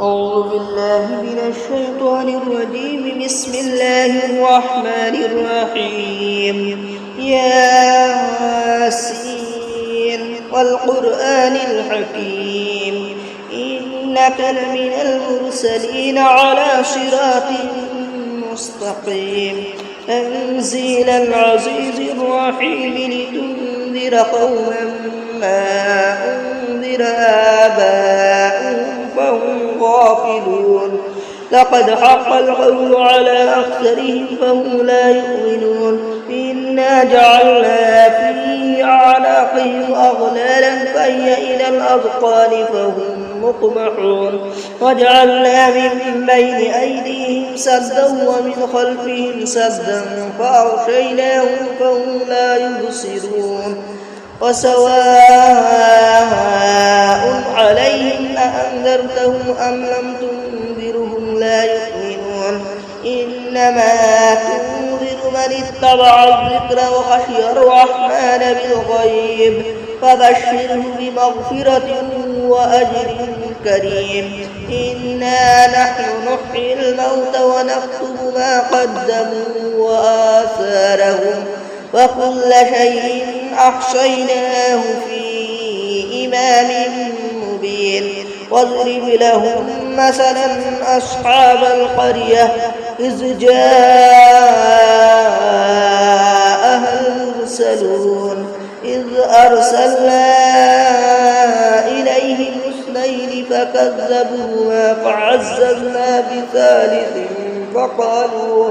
أعوذ بالله من الشيطان الرجيم. بسم الله الرحمن الرحيم. ياسين والقرآن الحكيم إنك لمن المرسلين على صراط مستقيم تنزيل العزيز الرحيم لتنذر قوما ما أنذر آباؤهم فهم غافلون. لقد حق القول على أكثرهم فهم لا يؤمنون. إنا جعلنا في أعناقهم أغلالا فهي إلى الأذقان فهم مقمحون. وجعلنا من بين أيديهم سدا ومن خلفهم سدا فأغشيناهم فهم لا يبصرون. وسواء عليهم أأنذرتهم أم لم تنذرهم لا يؤمنون. إنما تنذر من اتبع الذكر وخشي الرحمن بالغيب فبشره بمغفرة وأجر كريم. إنا نحن نحيي الموت ونكتب ما قدموا وآثارهم وكل شيء أحصيناه في إمام مبين. واضرب لهم مثلا أصحاب القرية إذ جاءها المرسلون إذ أرسلنا إليهم اثنين فكذبوهما فعززنا بثالث فقالوا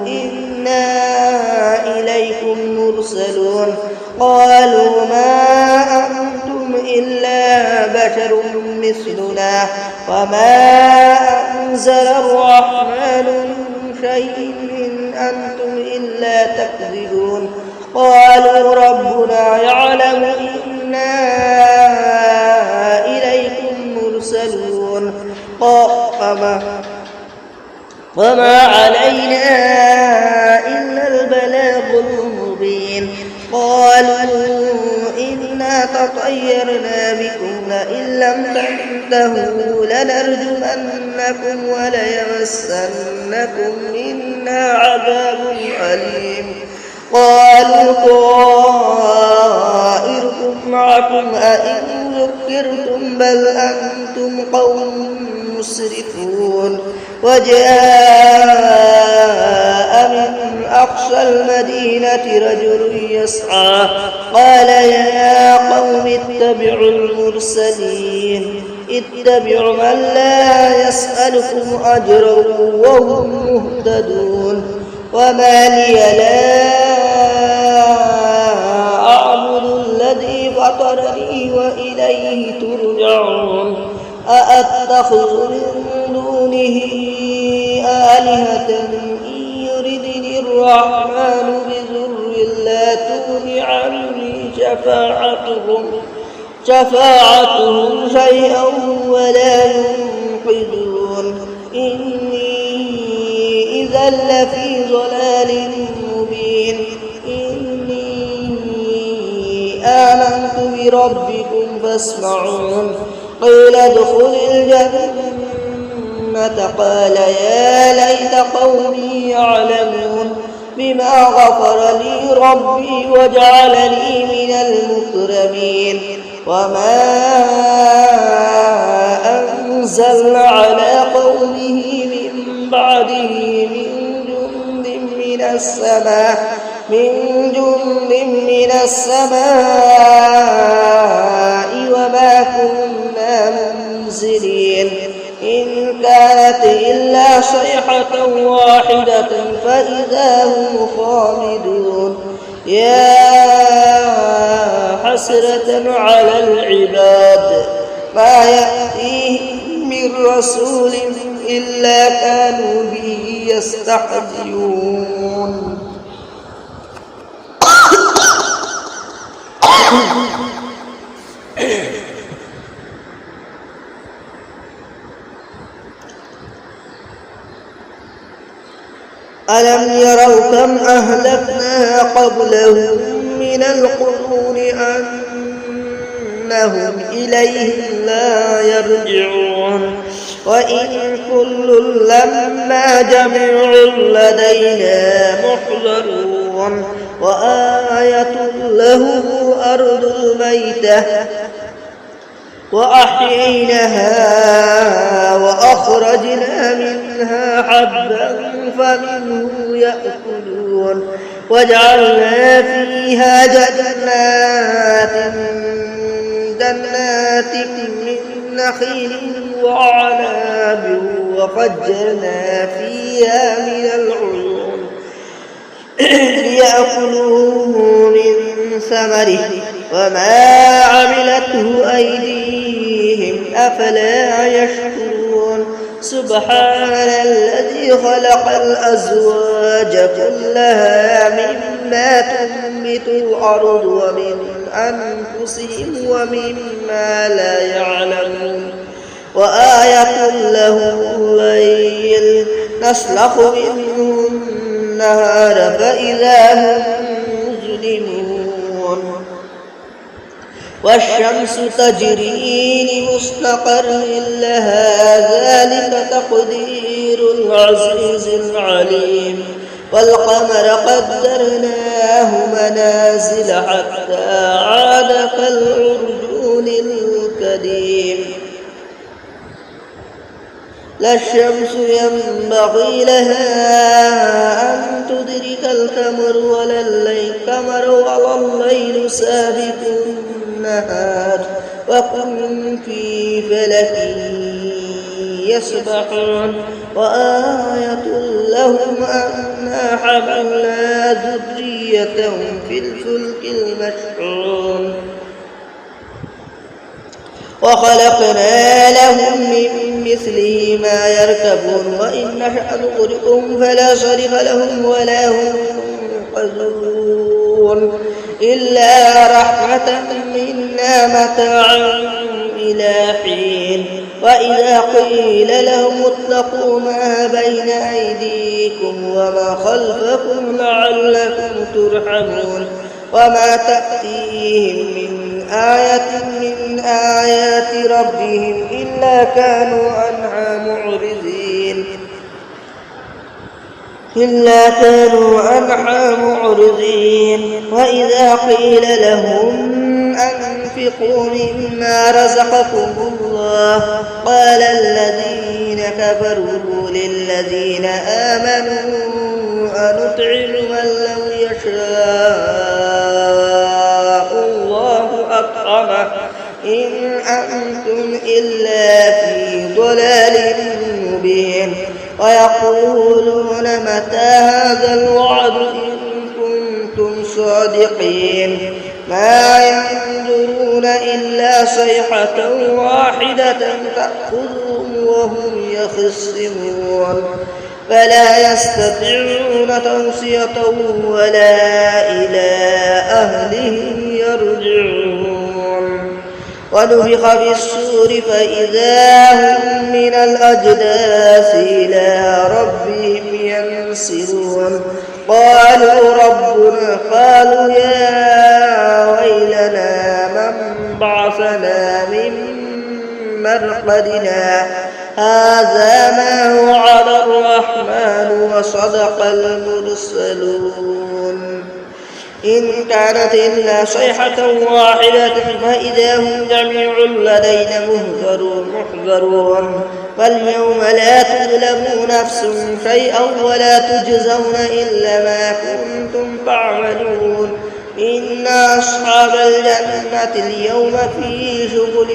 إنا إليكم مرسلون. قالوا ما أنتم إلا بشر مثلنا وما أنزل الرحمن من شيء إن أنتم إلا تكذبون. قالوا ربنا يعلم إنا إليكم مرسلون وما علينا إلا البلاغ المبين. قالوا إنا تطيرنا بكم لئن لم تنتهوا لنرجمنكم وليمسنكم منا عذاب أليم. قالوا طائركم معكم أئن ذكرتم بل أنتم قوم مسرفون. وجاء من أقصى المدينة رجل يسعى قال يا قوم اتبعوا المرسلين اتبعوا من لا يسألكم أجرا وهم مهتدون. وما لي لا أعبد الذي فطرني وإليه ترجعون. أأتخذ من دونه آلهة إن يردني الرحمن بضر لا تغن عني شفاعتهم شيئا ولا ينقذون. إني إذا لفي ضلال مبين. إني آمنت بربكم فاسمعون. قيل ادخل الجنة قال يا ليت قومي يعلمون بما غفر لي ربي وجعلني من المكرمين. وما أنزلنا على قومه من بعده من جند من السماء وما كنا منزلين. إن كانت إلا صيحة واحدة فإذا هم خامدون. يا حسرة على العباد ما يأتيهم من رسول إلا كانوا به يستهزئون. ألم يروا كم أهلكنا قبلهم من القرون ثم هم إليه لا يرجعون وإن كل لما جميع لدينا محضرون وآية له أرض الميتة وأحييناها وأخرجنا منها حبا فمنه يأكلون وجعلنا فيها جنات من نخيل وعناب وفجرنا فيها من العيون ليأكلوا من ثمره وما عملته أيديهم أفلا يشكرون سبحان الذي خلق الأزواج كلها مما تنبت الأرض ومن أنفسهم ومما لا يعلمون وآية له الليل نسلخ منه النهار فإذا هم مظلمون والشمس تجري لمستقر لها ذلك تقدير العزيز العليم والقمر قدرناه منازل حتى عاد كالعرجون القديم لا الشمس ينبغي لها أن تدرك القمر ولا الليل سابق النهار وكل في فلك يسبحون وآية لهم أنا حملنا ذريتهم في الفلك المشحون وخلقنا لهم من مثله ما يركبون وإن نشأ نغرقهم فلا صرف لهم ولا هم ينقذون إلا رحمة منا متاعا إلى حين وإذا قيل لهم اتقوا ما بين أيديكم وما خلفكم لعلكم ترحمون وما تأتيهم من آية من آيات ربهم إلا كانوا عنها معرضين وإذا قيل لهم أنفقوا مما رزقكم الله قال الذين كفروا للذين آمنوا أنطعم من لو يشاء الله أطعمه إن أنتم إلا في ضلال مبين ويقولون متى هذا الوعد إن كنتم صادقين ما ينظرون إلا صيحة واحدة تأخذهم وهم يخصمون فلا يستطيعون توصية ولا إلى أهلهم يرجعون ونفخ في الصور فإذا هم من الأجداث إلى ربهم ينسلون قالوا يا ويلنا من بعثنا من مرقدنا هذا ما وعد الرحمن وصدق المرسلون إن كانت إلا صيحة واحدة فإذا هم جميع لدينا محضرون فاليوم لا تظلم نفس شيئا ولا تجزون إلا ما كنتم تعملون إن أصحاب الجنة اليوم في شغل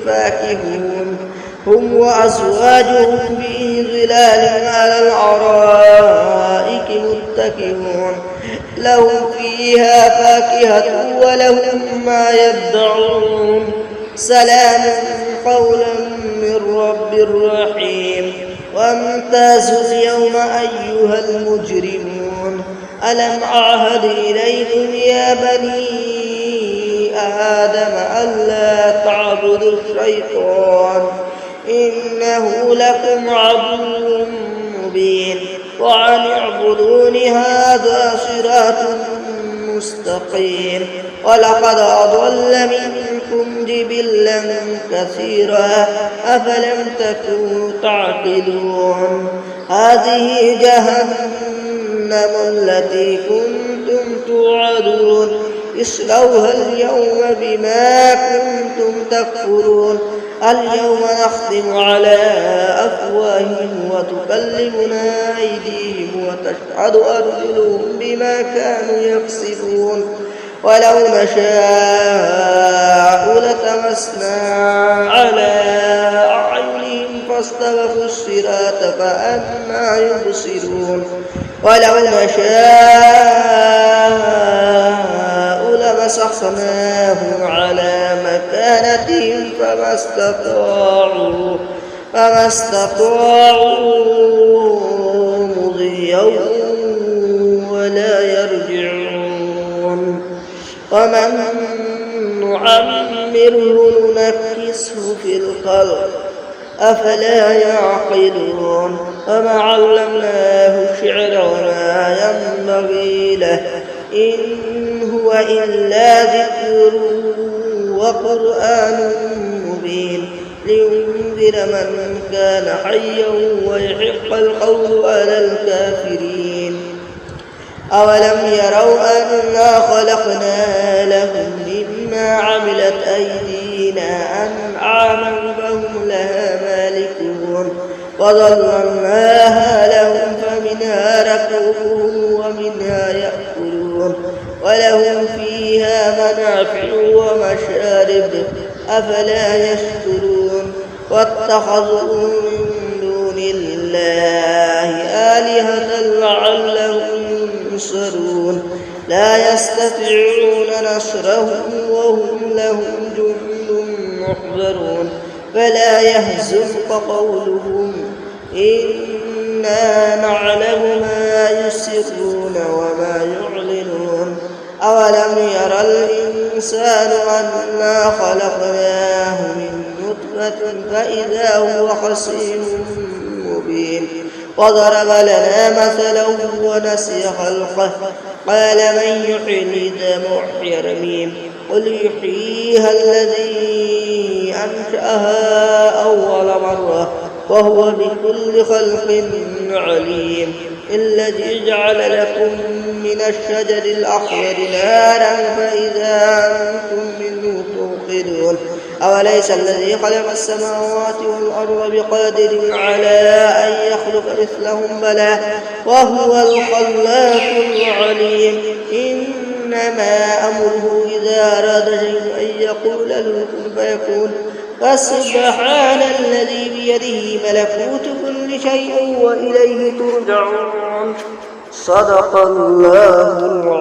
فاكهون هم وأزواجهم في ظلال على الأرائك متكئون لهم فيها فاكهة ولهم ما يدعون سلام قولا من رب رحيم وامتازوا اليوم أيها المجرمون ألم أعهد إليكم يا بني آدم ألا تعبدوا الشيطان إنه لكم عدو مبين وأن اعبدون هذا صراط مستقيم ولقد أضل منكم جبلا كثيرا أفلم تكونوا تعقلون هذه جهنم التي كنتم توعدون اصلوها اليوم بما كنتم تكفرون اليوم نختم على أفواههم وتكلمنا أيديهم وتشهد أرجلهم بما كانوا يكسبون ولو نشاء لتمسنا على أعينهم فاستبقوا الصراط فأنى يبصرون ولو نشاء لمسخناهم على مكانتهم فما استطاعوا مضيا ولا يرجعون ومن نعمره ننكسه في الخلق أفلا يعقلون وما علمناه الشعر وما ينبغي له إن هو إلا ذكر وقرآن مبين لينذر من كان حيا ويحق القول على الكافرين أولم يروا أنا خلقنا لهم مما عملت أيدينا أنعاما فهم لها مالكون وظللناها لهم فمنها ركوبهم ومنها يأكلون ولهم فيها منافع ومشارب أفلا يشكرون واتخذوا من دون الله آلهة لعلهم ينصرون لا يستطيعون نصرهم وهم لهم جند محضرون فلا يحزنك قولهم إنا نعلم ما يسرون وما يعلنون أولم ير الإنسان أنا خلقناه من نطفة فإذا هو خصيم مبين وضرب لنا مثلا ونسي خلقه قال من يحيي العظام ويحيي الرميم قل يحييها الذي أنشأها أول مرة وهو بكل خلق عليم الذي جعل لكم من الشجر الأخضر نارا فإذا أنتم منه توقدون أوليس الذي خلق السماوات والأرض بقادر على أن يخلق مثلهم بلى وهو الخلاق العليم إنما أمره إذا أراد شيئا أن يقول له كن فيكون فسبحان الذي بيده ملكوت كل شيء وإليه ترجعون صدق الله العظيم.